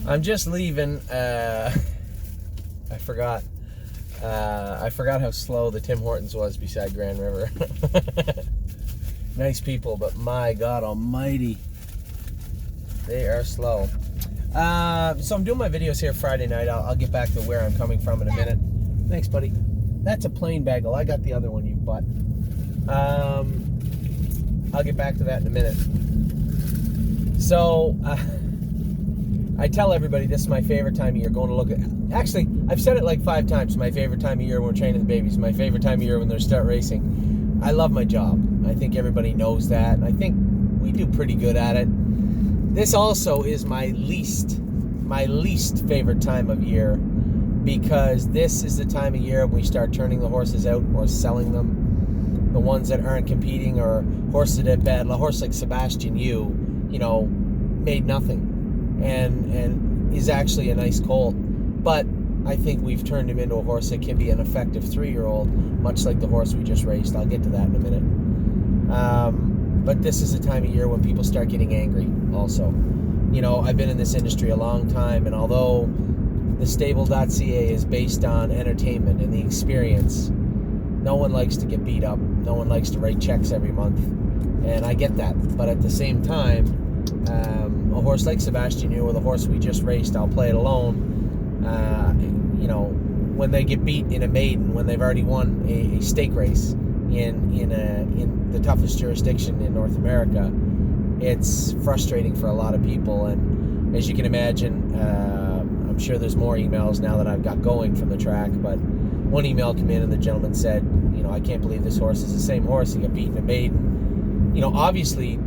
I'm just leaving. I forgot how slow the Tim Hortons was beside Grand River. Nice people, but my God almighty, they are slow. So I'm doing my videos here Friday night. I'll get back to where I'm coming from in a minute. Thanks, buddy. That's a plain bagel. I got the other one, you butt. I'll get back to that in a minute. So, I tell everybody this is my favorite time of year, going to look at... Actually, I've said it like 5 times. My favorite time of year when we're training the babies. My favorite time of year when they start racing. I love my job. I think everybody knows that. I think we do pretty good at it. This also is my least favorite time of year, because this is the time of year when we start turning the horses out or selling them. The ones that aren't competing, or horses that have bad. A horse like Sebastian you know, made nothing. And is actually a nice colt, but I think we've turned him into a horse that can be an effective 3-year-old, much like the horse we just raced. I'll get to that in a minute. But this is the time of year when people start getting angry also. You know, I've been in this industry a long time, and although the stable.ca is based on entertainment and the experience, no one likes to get beat up. No one likes to write checks every month, and I get that. But at the same time, a horse like Sebastian or the horse we just raced, I'll play it alone. You know, when they get beat in a maiden, when they've already won a stake race in the toughest jurisdiction in North America, it's frustrating for a lot of people. And as you can imagine, I'm sure there's more emails now that I've got going from the track, but one email came in and the gentleman said, you know, I can't believe this horse is the same horse. He got beaten in a maiden. You know, obviously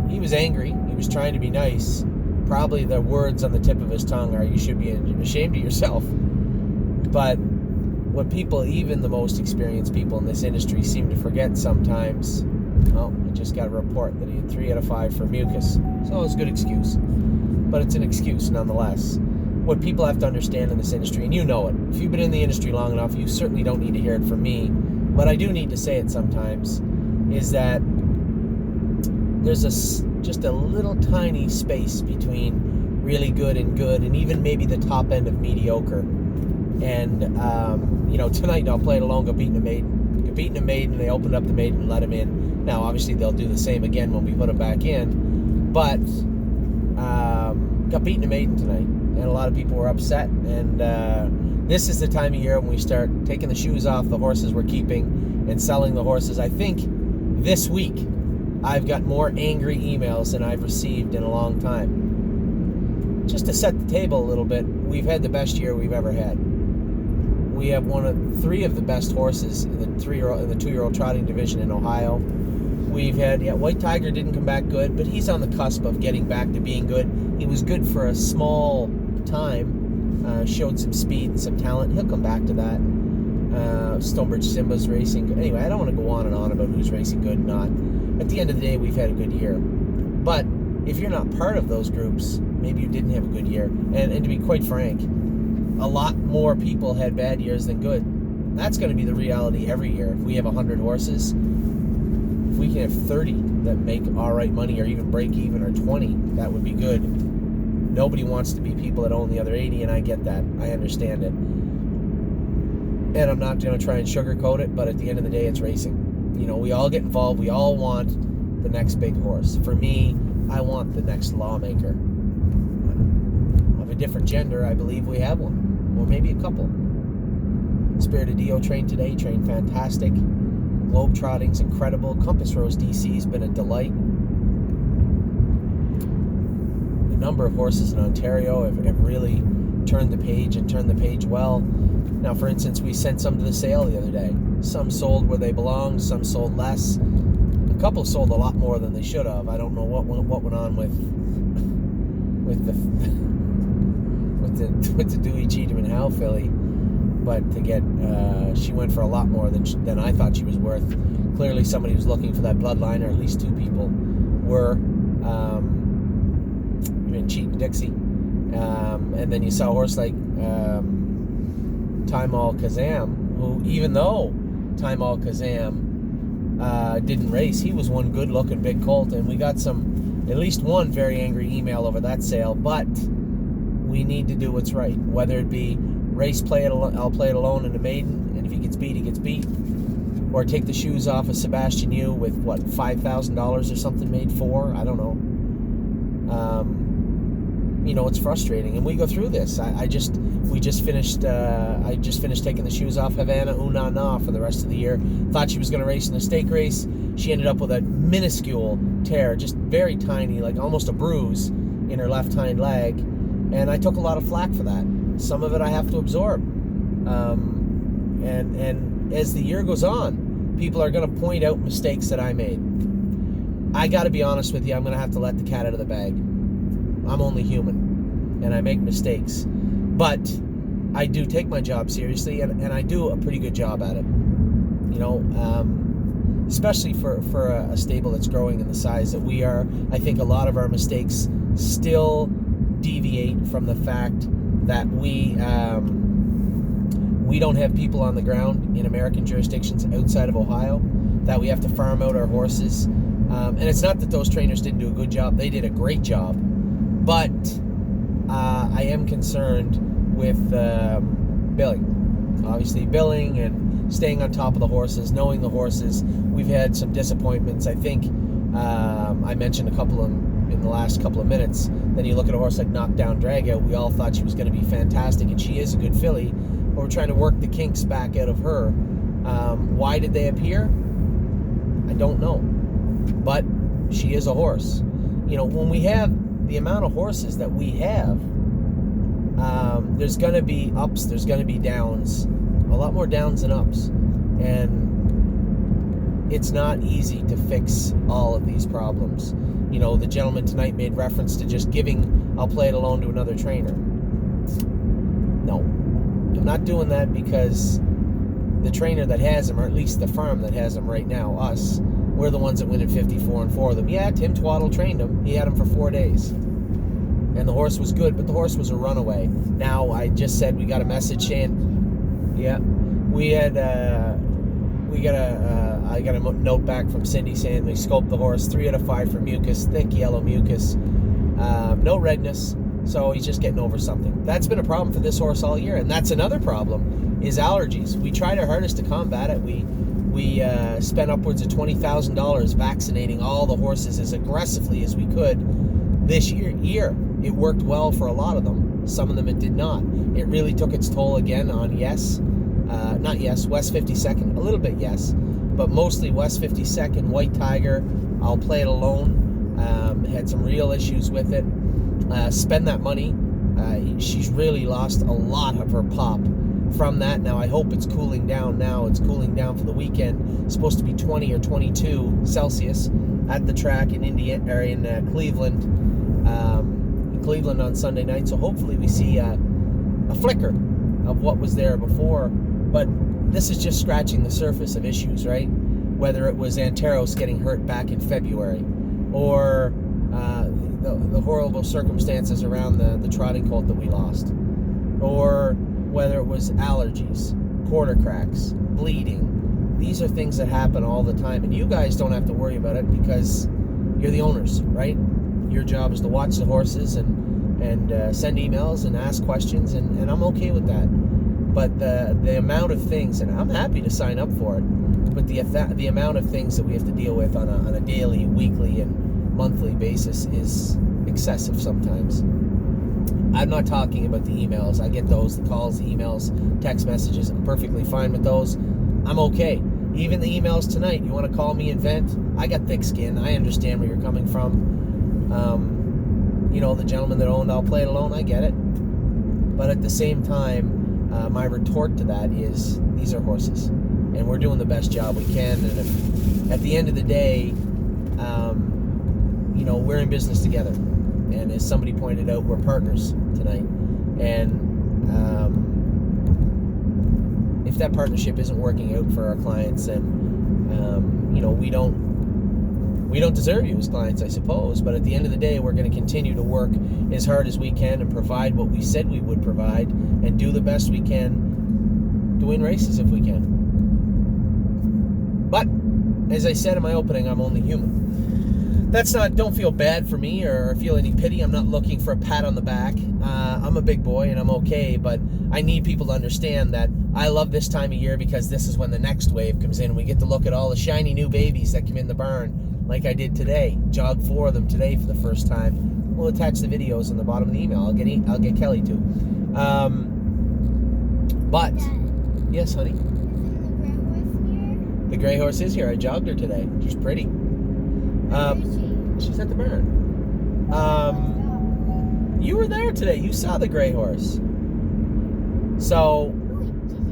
he was angry. He was trying to be nice. Probably the words on the tip of his tongue are, you should be ashamed of yourself. But what people, even the most experienced people in this industry, seem to forget sometimes, well, I just got a report that he had 3 out of 5 for mucus. So it's a good excuse. But it's an excuse nonetheless. What people have to understand in this industry, and you know it, if you've been in the industry long enough, you certainly don't need to hear it from me, but I do need to say it sometimes, is that there's just a little tiny space between really good, and even maybe the top end of mediocre. And, you know, tonight I'll play it alone, got beaten a maiden, they opened up the maiden and let him in. Now, obviously, they'll do the same again when we put him back in, but got beaten a maiden tonight, and a lot of people were upset. And this is the time of year when we start taking the shoes off the horses we're keeping and selling the horses. I think this week I've got more angry emails than I've received in a long time. Just to set the table a little bit, we've had the best year we've ever had. We have 3 of the best horses in the 2-year-old trotting division in Ohio. We've had, White Tiger didn't come back good, but he's on the cusp of getting back to being good. He was good for a small time, showed some speed and some talent. He'll come back to that. Stonebridge Simba's racing good. Anyway, I don't want to go on and on about who's racing good and not. At the end of the day, we've had a good year. But if you're not part of those groups, maybe you didn't have a good year. And to be quite frank, a lot more people had bad years than good. That's going to be the reality every year. If we have 100 horses, if we can have 30 that make all right money, or even break even, or 20, that would be good. Nobody wants to be people that own the other 80, and I get that. I understand it. And I'm not going to try and sugarcoat it, but at the end of the day, it's racing. You know, we all get involved. We all want the next big horse. For me, I want the next lawmaker. Of a different gender, I believe we have one. Or maybe a couple. Spirited Dio trained today, trained fantastic. Globetrotting's incredible. Compass Rose DC's been a delight. A number of horses in Ontario have really turned the page, and turned the page well. Now, for instance, we sent some to the sale the other day. Some sold where they belonged, some sold less. A couple sold a lot more than they should have. I don't know what went on with the Dewey Cheatham and Howe filly, but to get she went for a lot more than I thought she was worth. Clearly, somebody was looking for that bloodline, or at least 2 people were. In Cheatham Dixie, and then you saw a horse like Taimal Kazam, who, even though Taimal Kazam didn't race, he was one good-looking big colt, and we got at least one very angry email over that sale. But we need to do what's right. Whether it be race play it, I'll play it alone in the maiden, and if he gets beat, he gets beat. Or take the shoes off of Sebastian Yu with, what, $5,000 or something made for? I don't know. It's frustrating, and we go through this. I just finished taking the shoes off Havana Unana for the rest of the year. Thought she was going to race in a stake race. She ended up with a minuscule tear, just very tiny, like almost a bruise in her left hind leg, and I took a lot of flack for that. Some of it I have to absorb, and as the year goes on, people are going to point out mistakes that I made. I got to be honest with you, I'm going to have to let the cat out of the bag. I'm only human, and I make mistakes. But I do take my job seriously, and I do a pretty good job at it. Especially for a stable that's growing in the size that we are. I think a lot of our mistakes still deviate from the fact that we don't have people on the ground in American jurisdictions outside of Ohio, that we have to farm out our horses. And it's not that those trainers didn't do a good job. They did a great job. But I am concerned with billing. Obviously, billing and staying on top of the horses, knowing the horses. We've had some disappointments. I think I mentioned a couple in the last couple of minutes. Then you look at a horse like Knockdown Dragout. We all thought she was going to be fantastic, and she is a good filly. But we're trying to work the kinks back out of her. Why did they appear? I don't know. But she is a horse. When we have the amount of horses that we have, there's going to be ups, there's going to be downs, a lot more downs than ups, and it's not easy to fix all of these problems. The gentleman tonight made reference to just giving I'll play it alone to another trainer. No, I'm not doing that, because the trainer that has him, or at least the farm that has him right now, us, we're the ones that win at 54 and 4 of them. Yeah, Tim Twaddle trained him. He had him for 4 days. And the horse was good, but the horse was a runaway. Now, I just said we got a message saying, yeah, I got a note back from Cindy saying we scoped the horse, 3 out of 5 for mucus, thick yellow mucus, no redness, so he's just getting over something. That's been a problem for this horse all year, and that's another problem, is allergies. We tried our hardest to combat it. We spent upwards of $20,000 vaccinating all the horses as aggressively as we could this year. It worked well for a lot of them. Some of them it did not. It really took its toll again on West 52nd, a little bit Yes, but mostly West 52nd, White Tiger, I'll play it alone. Had some real issues with it. Spend that money. She's really lost a lot of her pop from that. Now I hope it's cooling down now. It's cooling down for the weekend. It's supposed to be 20 or 22 Celsius at the track in Cleveland. Cleveland on Sunday night. So hopefully we see a flicker of what was there before. But this is just scratching the surface of issues, right? Whether it was Anteros getting hurt back in February, or the horrible circumstances around the trotting colt that we lost, or whether it was allergies, quarter cracks, bleeding. These are things that happen all the time, and you guys don't have to worry about it because you're the owners, right? Your job is to watch the horses and send emails and ask questions, and I'm okay with that. But the amount of things, and I'm happy to sign up for it, but the amount of things that we have to deal with on a daily, weekly, and monthly basis is excessive sometimes. I'm not talking about the emails. I get those, the calls, the emails, text messages. I'm perfectly fine with those. I'm okay. Even the emails tonight, you want to call me and vent? I got thick skin. I understand where you're coming from. The gentleman that owned I'll Play It Alone, I get it. But at the same time, my retort to that is, these are horses, and we're doing the best job we can. And if, at the end of the day, we're in business together. And as somebody pointed out, we're partners tonight. And if that partnership isn't working out for our clients, then we don't deserve you as clients, I suppose. But at the end of the day, we're going to continue to work as hard as we can and provide what we said we would provide, and do the best we can to win races if we can. But as I said in my opening, I'm only human. that's not, don't feel bad for me or feel any pity. I'm not looking for a pat on the back. I'm a big boy and I'm okay, but I need people to understand that I love this time of year because this is when the next wave comes in. We get to look at all the shiny new babies that come in the barn, like I did today. Jogged 4 of them today for the first time. We'll attach the videos on the bottom of the email. I'll get Kelly to. But Dad, yes, honey. isn't The gray horse is here. I jogged her today. She's pretty. Where is she? She's at the barn. You were there today. You saw the gray horse. So,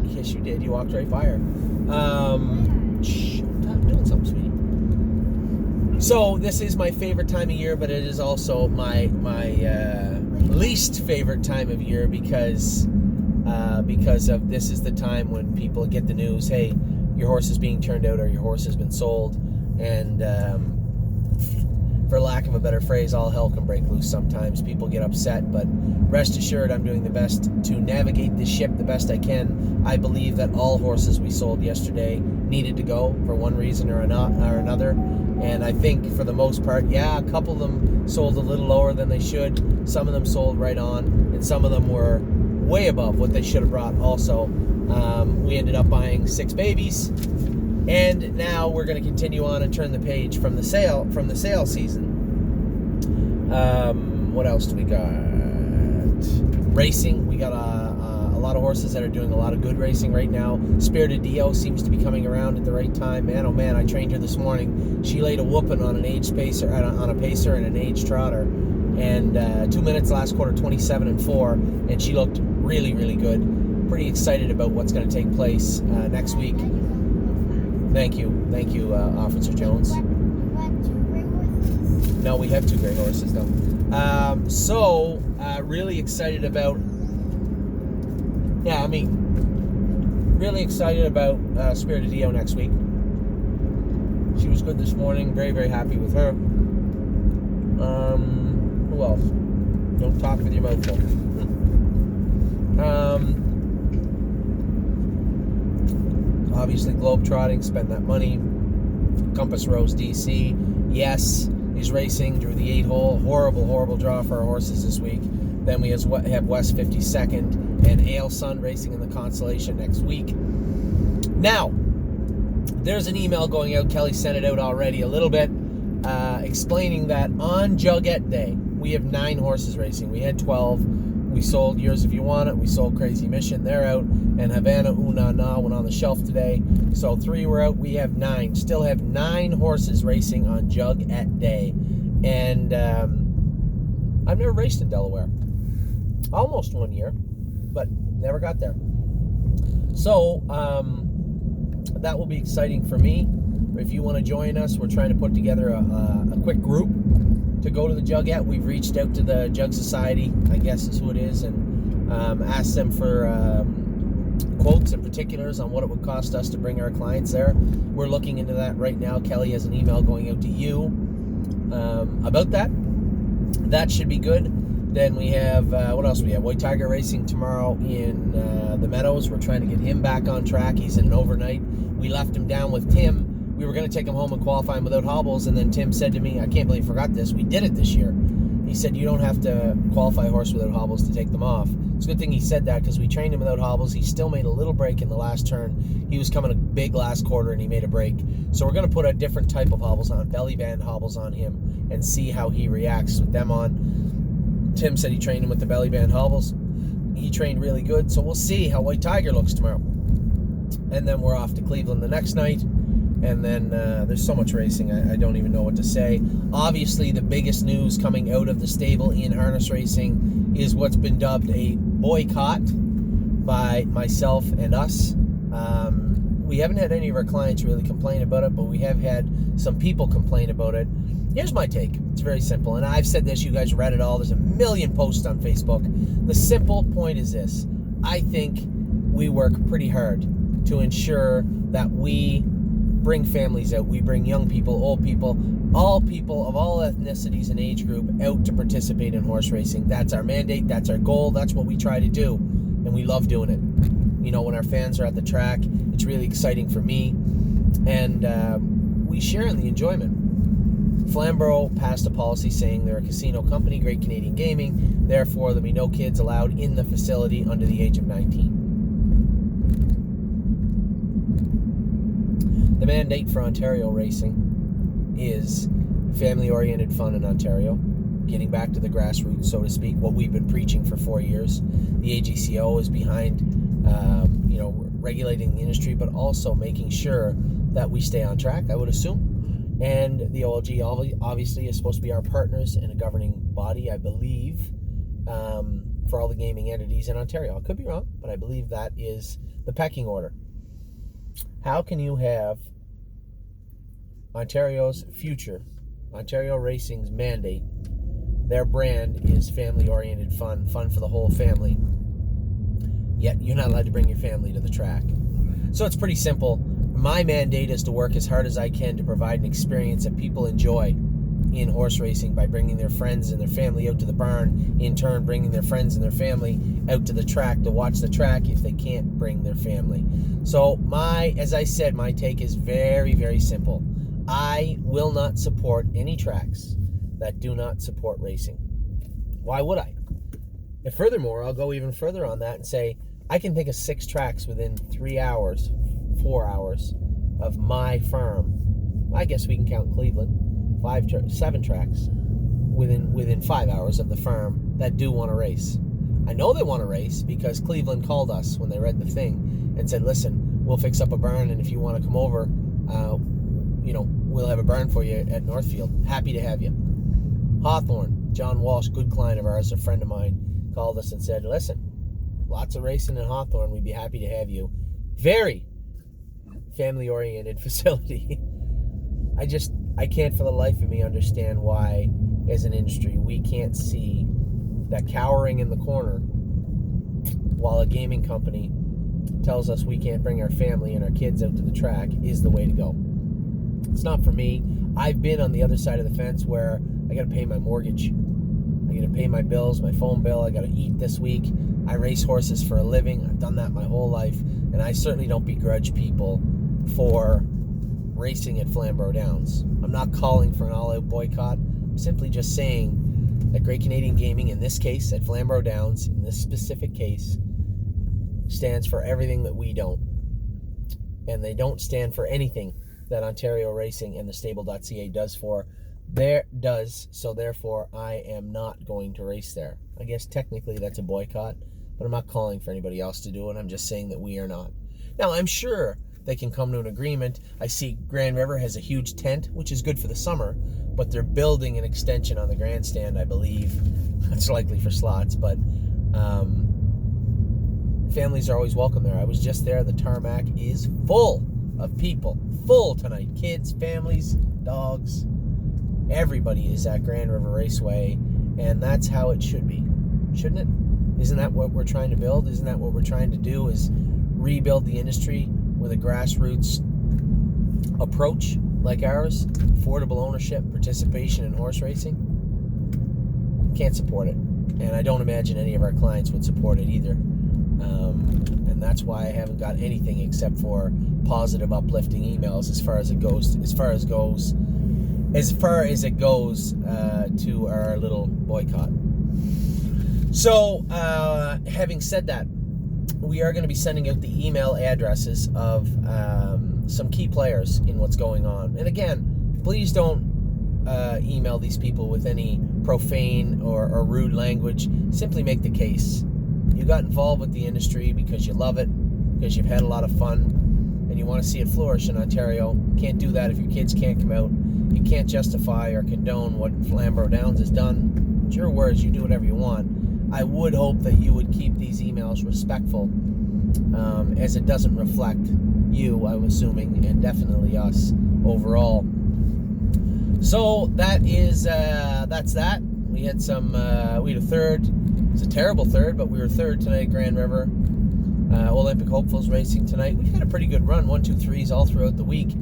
yes, you did. You walked right by her. Shh, I'm doing something, sweetie. So, this is my favorite time of year, but it is also my least favorite time of year because of this is the time when people get the news, hey, your horse is being turned out or your horse has been sold, and for lack of a better phrase, all hell can break loose sometimes. People get upset, but rest assured I'm doing the best to navigate this ship the best I can. I believe that all horses we sold yesterday needed to go for one reason or another, and I think for the most part, yeah, a couple of them sold a little lower than they should. Some of them sold right on, and some of them were way above what they should have brought also. We ended up buying 6 babies, and now we're going to continue on and turn the page from the sale season. What else do we got? Racing. We got a lot of horses that are doing a lot of good racing right now. Spirited Dio seems to be coming around at the right time. Man, oh man, I trained her this morning. She laid a whooping on an age pacer, on a pacer and an age trotter. And 2 minutes last quarter, 27-4, and she looked really, really good. Pretty excited about what's going to take place next week. Thank you, Officer Jones. No, we have 2 gray horses though. Really excited about. Really excited about Spirited Dio next week. She was good this morning. Very, very happy with her. Who else? Don't talk with your mouth full. Obviously, Globetrotting, spend that money. Compass Rose DC, yes, he's racing. Drew the 8-hole. Horrible draw for our horses this week. Then we have West 52nd and Ale Sun racing in the Constellation next week. Now, there's an email going out. Kelly sent it out already a little bit, explaining that on Jugette Day, we have 9 horses racing. We had 12. We sold Yours If You Want It. We sold Crazy Mission. They're out. And Havana Una Na went on the shelf today. So 3 were out. We have 9. Still have 9 horses racing on Jugette Day. And I've never raced in Delaware. Almost 1 year, but never got there. So that will be exciting for me. If you want to join us, we're trying to put together a quick group to go to the Jugette. We've reached out to the Jug Society, I guess is who it is, and asked them for quotes and particulars on what it would cost us to bring our clients there. We're looking into that right now. Kelly has an email going out to you about that. That should be good. Then we have, what else we have? White Tiger Racing tomorrow in the Meadows. We're trying to get him back on track. He's in an overnight. We left him down with Tim. We were going to take him home and qualify him without hobbles, and then Tim said to me, I can't believe I forgot this. We did it this year. He said, you don't have to qualify a horse without hobbles to take them off. It's a good thing he said that because we trained him without hobbles. He still made a little break in the last turn. He was coming a big last quarter, and he made a break. So we're going to put a different type of hobbles on, belly band hobbles on him, and see how he reacts with them on. Tim said he trained him with the belly band hobbles. He trained really good, so we'll see how White Tiger looks tomorrow. And then we're off to Cleveland the next night. And then there's so much racing, I don't even know what to say. Obviously, the biggest news coming out of the stable in harness racing is what's been dubbed a boycott by myself and us. We haven't had any of our clients really complain about it, but we have had some people complain about it. Here's my take. It's very simple, and I've said this. You guys read it all. There's a million posts on Facebook. The simple point is this. I think we work pretty hard to ensure that we bring families out. We bring young people, old people, all people of all ethnicities and age group out to participate in horse racing. That's our mandate. That's our goal. That's what we try to do, and we love doing it. You know, when our fans are at the track, it's really exciting for me, and we share in the enjoyment. Flamborough passed a policy saying they're a casino company, Great Canadian Gaming. Therefore, there'll be no kids allowed in the facility under the age of 19. The mandate for Ontario racing is family-oriented fun in Ontario, getting back to the grassroots, so to speak, what we've been preaching for 4 years. The AGCO is behind, regulating the industry, but also making sure that we stay on track, I would assume. And the OLG obviously is supposed to be our partners in a governing body, I believe, for all the gaming entities in Ontario. I could be wrong, but I believe that is the pecking order. How can you have Ontario's future, Ontario Racing's mandate, their brand is family-oriented fun for the whole family, yet you're not allowed to bring your family to the track? So it's pretty simple. My mandate is to work as hard as I can to provide an experience that people enjoy in horse racing by bringing their friends and their family out to the barn, in turn bringing their friends and their family out to the track to watch the track if they can't bring their family. So as I said, my take is very, very simple. I will not support any tracks that do not support racing. Why would I? And furthermore, I'll go even further on that and say, I can think of 6 tracks within 3 hours, 4 hours of my farm. I guess we can count Cleveland. 7 tracks within 5 hours of the farm that do want to race. I know they want to race because Cleveland called us when they read the thing and said, listen, we'll fix up a barn, and if you want to come over, we'll have a barn for you at Northfield. Happy to have you. Hawthorne, John Walsh, good client of ours, a friend of mine, called us and said, listen, lots of racing in Hawthorne. We'd be happy to have you. Very family-oriented facility. I can't for the life of me understand why, as an industry, we can't see that cowering in the corner while a gaming company tells us we can't bring our family and our kids out to the track is the way to go. It's not for me. I've been on the other side of the fence where I got to pay my mortgage. I got to pay my bills, my phone bill. I got to eat this week. I race horses for a living. I've done that my whole life, and I certainly don't begrudge people for racing at Flamborough Downs. I'm not calling for an all-out boycott. I'm simply just saying that Great Canadian Gaming, in this case, at Flamborough Downs, in this specific case, stands for everything that we don't. And they don't stand for anything that Ontario Racing and the Stable.ca does, so therefore I am not going to race there. I guess technically that's a boycott, but I'm not calling for anybody else to do it. I'm just saying that we are not. Now, I'm sure they can come to an agreement. I see Grand River has a huge tent, which is good for the summer, but they're building an extension on the grandstand, I believe. That's likely for slots, but families are always welcome there. I was just there. The tarmac is full of people. Full tonight. Kids, families, dogs. Everybody is at Grand River Raceway, and that's how it should be. Shouldn't it? Isn't that what we're trying to build? Isn't that what we're trying to do, is rebuild the industry with a grassroots approach like ours? Affordable ownership, participation in horse racing? Can't support it. And I don't imagine any of our clients would support it either. And that's why I haven't got anything except for positive, uplifting emails as far as it goes to our little boycott. So, having said that, we are going to be sending out the email addresses of some key players in what's going on. And again, please don't email these people with any profane or rude language. Simply make the case. You got involved with the industry because you love it, because you've had a lot of fun, and you want to see it flourish in Ontario. You can't do that if your kids can't come out. You can't justify or condone what Flamborough Downs has done. It's your words. You do whatever you want. I would hope that you would keep these emails respectful, as it doesn't reflect you, I'm assuming, and definitely us overall. So that's that. We had a third. It's a terrible third, but we were third tonight at Grand River. Olympic Hopefuls racing tonight. We've had a pretty good run, 1, 2, 3s all throughout the week.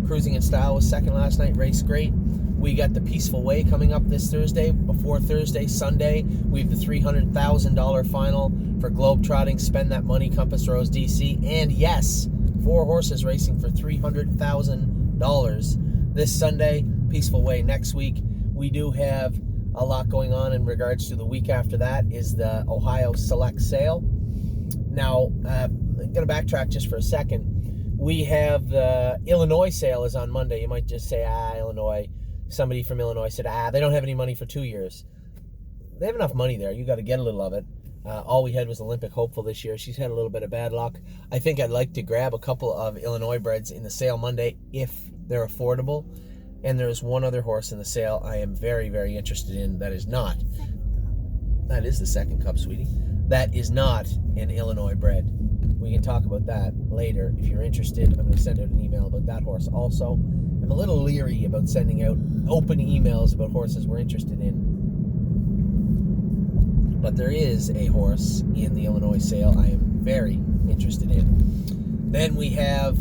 Cruising in Style was second last night, raced great. We got the Peaceful Way coming up this Thursday. Before Thursday, Sunday, we have the $300,000 final for Globetrotting. Spend that money, Compass Rose DC. And yes, 4 horses racing for $300,000 this Sunday. Peaceful Way next week. We do have a lot going on in regards to the week after that is the Ohio Select Sale. Now, I'm going to backtrack just for a second. We have the Illinois sale is on Monday. You might just say, Illinois. Somebody from Illinois said, they don't have any money for 2 years. They have enough money there. You got to get a little of it. All we had was Olympic Hopeful this year. She's had a little bit of bad luck. I think I'd like to grab a couple of Illinois breds in the sale Monday if they're affordable. And there's one other horse in the sale I am very, very interested in that is not. That is the second cup, sweetie. That is not an Illinois bred. We can talk about that later. If you're interested, I'm going to send out an email about that horse also. I'm a little leery about sending out open emails about horses we're interested in. But there is a horse in the Illinois sale I am very interested in. Then we have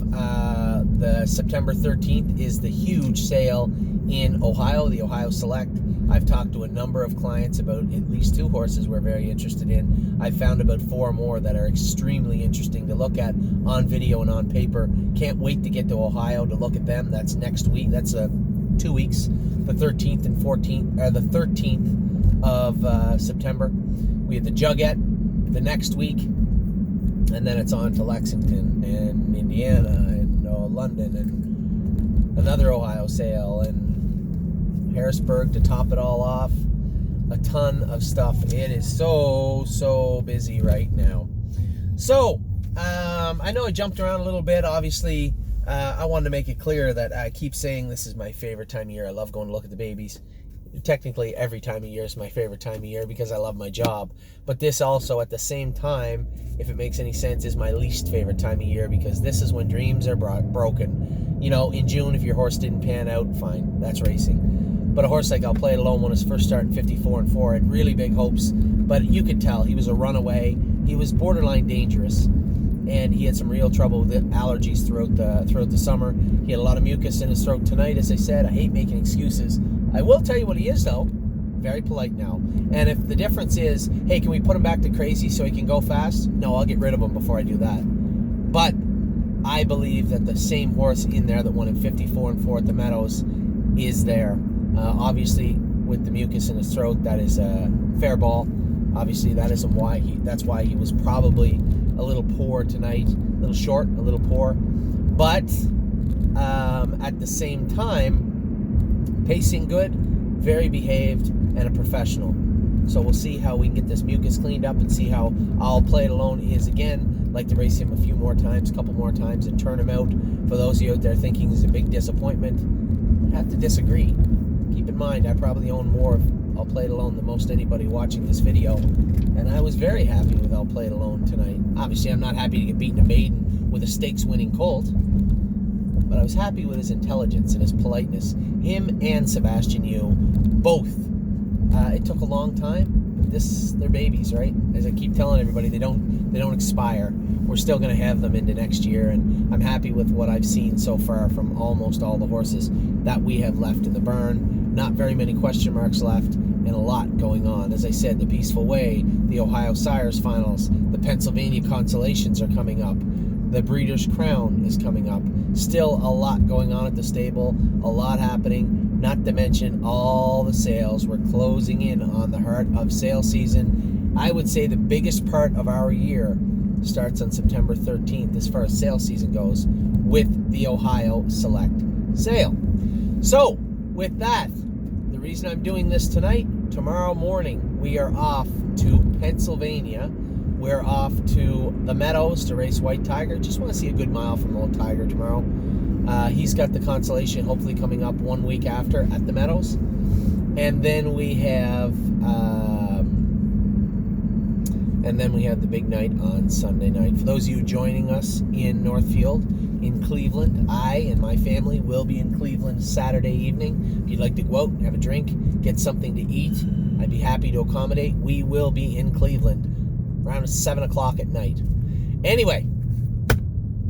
the September 13th is the huge sale in Ohio, the Ohio Select. I've talked to a number of clients about at least 2 horses we're very interested in. I've found about 4 more that are extremely interesting to look at on video and on paper. Can't wait to get to Ohio to look at them. That's next week. That's 2 weeks, the 13th and 14th, or the 13th of September. We have the Jugette the next week, and then it's on to Lexington and Indiana and London and another Ohio sale and Harrisburg to top it all off. A ton of stuff. It is so busy right now. So, I know I jumped around a little bit. Obviously, I wanted to make it clear that I keep saying this is my favorite time of year. I love going to look at the babies. Technically, every time of year is my favorite time of year because I love my job. But this also, at the same time, if it makes any sense, is my least favorite time of year because this is when dreams are broken. You know, in June, if your horse didn't pan out, fine, that's racing. But a horse like I'll Play It Alone when his first start in 54-4 had really big hopes. But you could tell he was a runaway. He was borderline dangerous. And he had some real trouble with allergies throughout the summer. He had a lot of mucus in his throat tonight, as I said. I hate making excuses. I will tell you what he is, though. Very polite now. And if the difference is, hey, can we put him back to crazy so he can go fast? No, I'll get rid of him before I do that. But I believe that the same horse in there that won in 54-4 at the Meadows is there. Obviously, with the mucus in his throat, that is a fair ball. Obviously, that's why he was probably a little poor tonight, a little short, a little poor. But at the same time, pacing good, very behaved, and a professional. So we'll see how we can get this mucus cleaned up and see how I'll Play It Alone is again. I'd like to race him a few more times, a couple more times, and turn him out. For those of you out there thinking he's a big disappointment, I have to disagree. Keep in mind, I probably own more of I'll Play It Alone than most anybody watching this video. And I was very happy with I'll Play It Alone tonight. Obviously, I'm not happy to get beaten a maiden with a stakes-winning colt. But I was happy with his intelligence and his politeness. Him and Sebastian Yu, both. It took a long time. They're babies, right? As I keep telling everybody, they don't expire. We're still going to have them into next year, and I'm happy with what I've seen so far from almost all the horses that we have left in the burn. Not very many question marks left, and a lot going on. As I said, the Peaceful Way, the Ohio Sires Finals, the Pennsylvania Consolations are coming up. The Breeders' Crown is coming up. Still a lot going on at the stable, a lot happening, not to mention all the sales. We're closing in on the heart of sale season. I would say the biggest part of our year starts on September 13th as far as sale season goes with the Ohio Select Sale. So, with that, the reason I'm doing this tonight, tomorrow morning we are off to Pennsylvania. We're off to the Meadows to race White Tiger. Just want to see a good mile from Old Tiger tomorrow. He's got the Consolation hopefully coming up 1 week after at the Meadows. And then we have the big night on Sunday night. For those of you joining us in Northfield, in Cleveland, I and my family will be in Cleveland Saturday evening. If you'd like to go out and have a drink, get something to eat, I'd be happy to accommodate. We will be in Cleveland around 7 o'clock at night. Anyway,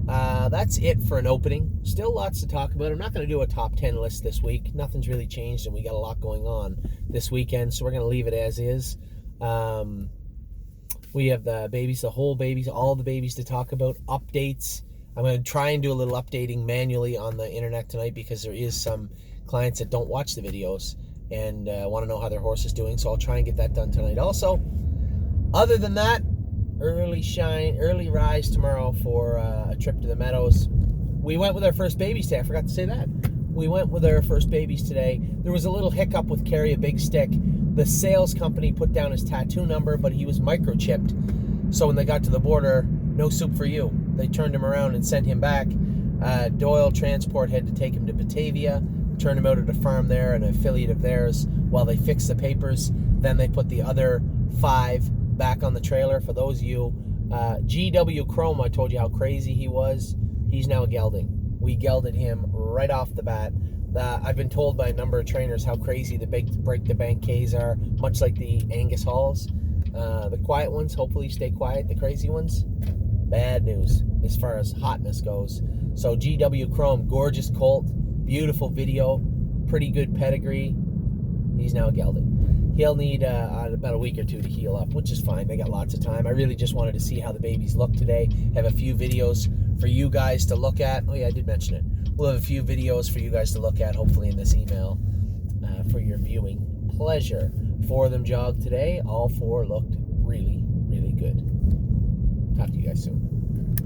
that's it for an opening. Still lots to talk about. I'm not going to do a top 10 list this week. Nothing's really changed, and we got a lot going on this weekend, so we're going to leave it as is. We have the babies, the whole babies, all the babies to talk about, updates. I'm going to try and do a little updating manually on the internet tonight because there is some clients that don't watch the videos and want to know how their horse is doing. So I'll try and get that done tonight also. Other than that, early rise tomorrow for a trip to the meadows. We went with our first babies today. I forgot to say that. We went with our first babies today. There was a little hiccup with Carry a Big Stick. The sales company put down his tattoo number, but he was microchipped. So when they got to the border, no soup for you. They turned him around and sent him back. Doyle Transport had to take him to Batavia, turn him out at a farm there, an affiliate of theirs, while they fixed the papers. Then they put the other 5 back on the trailer. For those of you, GW Chrome, I told you how crazy he was. He's now gelding. We gelded him right off the bat. I've been told by a number of trainers how crazy the big break the bank Ks are, much like the Angus Halls. The quiet ones hopefully stay quiet. The crazy ones, bad news as far as hotness goes. So GW Chrome, gorgeous colt, beautiful video, pretty good pedigree. He's now gelding. He'll need about a week or 2 to heal up, which is fine. They got lots of time. I really just wanted to see how the babies look today. Have a few videos for you guys to look at. Oh yeah, I did mention it. We'll have a few videos for you guys to look at, hopefully in this email, for your viewing pleasure. 4 of them jogged today. All 4 looked really, really good. Talk to you guys soon.